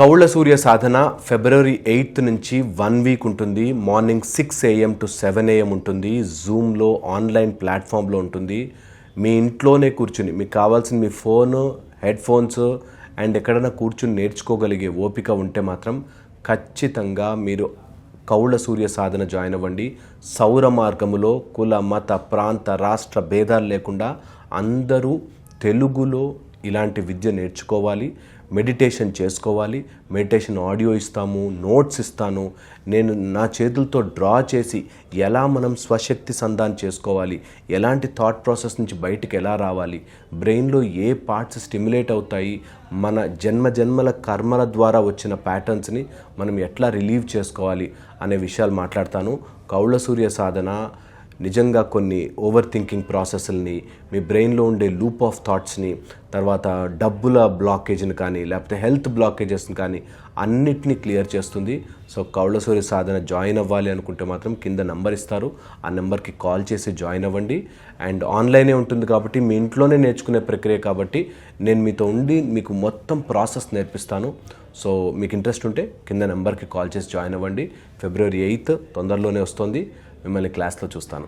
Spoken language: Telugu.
కౌళ్ళ సూర్య సాధన ఫిబ్రవరి 8th నుంచి 1 వీక్ ఉంటుంది. మార్నింగ్ 6 AM to 7 AM ఉంటుంది. జూమ్లో ఆన్లైన్ ప్లాట్ఫామ్లో ఉంటుంది. మీ ఇంట్లోనే కూర్చుని మీకు కావాల్సిన మీ ఫోను, హెడ్ ఫోన్స్ అండ్ ఎక్కడైనా కూర్చుని నేర్చుకోగలిగే ఓపిక ఉంటే మాత్రం ఖచ్చితంగా మీరు కౌళ్ళ సూర్య సాధన జాయిన్ అవ్వండి. సౌర మార్గములో కుల, మత, ప్రాంత, రాష్ట్ర భేదాలు లేకుండా అందరూ తెలుగులో ఇలాంటి విద్య నేర్చుకోవాలి, మెడిటేషన్ చేసుకోవాలి. మెడిటేషన్ ఆడియో ఇస్తాము, నోట్స్ ఇస్తాను. నేను నా చేతులతో డ్రా చేసి ఎలా మనం స్వశక్తి సంధానం చేసుకోవాలి, ఎలాంటి థాట్ ప్రాసెస్ నుంచి బయటికి ఎలా రావాలి, బ్రెయిన్లో ఏ పార్ట్స్ స్టిమ్యులేట్ అవుతాయి, మన జన్మల కర్మల ద్వారా వచ్చిన ప్యాటర్న్స్ని మనం ఎట్లా రిలీవ్ చేసుకోవాలి అనే విషయాలు మాట్లాడతాను. కౌళ్ళ సూర్య సాధన నిజంగా కొన్ని ఓవర్ థింకింగ్ ప్రాసెస్ని, మీ బ్రెయిన్లో ఉండే లూప్ ఆఫ్ థాట్స్ని, తర్వాత డబ్బుల బ్లాకేజ్ని కానీ లేకపోతే హెల్త్ బ్లాకేజెస్ని కానీ అన్నిటినీ క్లియర్ చేస్తుంది. సో కౌళ్ళ సూర్య సాధన జాయిన్ అవ్వాలి అనుకుంటే మాత్రం కింద నెంబర్ ఇస్తారు, ఆ నెంబర్కి కాల్ చేసి జాయిన్ అవ్వండి. అండ్ ఆన్లైనే ఉంటుంది కాబట్టి మీ ఇంట్లోనే నేర్చుకునే ప్రక్రియ కాబట్టి నేను మీతో ఉండి మీకు మొత్తం ప్రాసెస్ నేర్పిస్తాను. సో మీకు ఇంట్రెస్ట్ ఉంటే కింద నెంబర్కి కాల్ చేసి జాయిన్ అవ్వండి. ఫిబ్రవరి 8th తొందరలోనే వస్తుంది. మిమ్మల్ని క్లాస్లో చూస్తాను.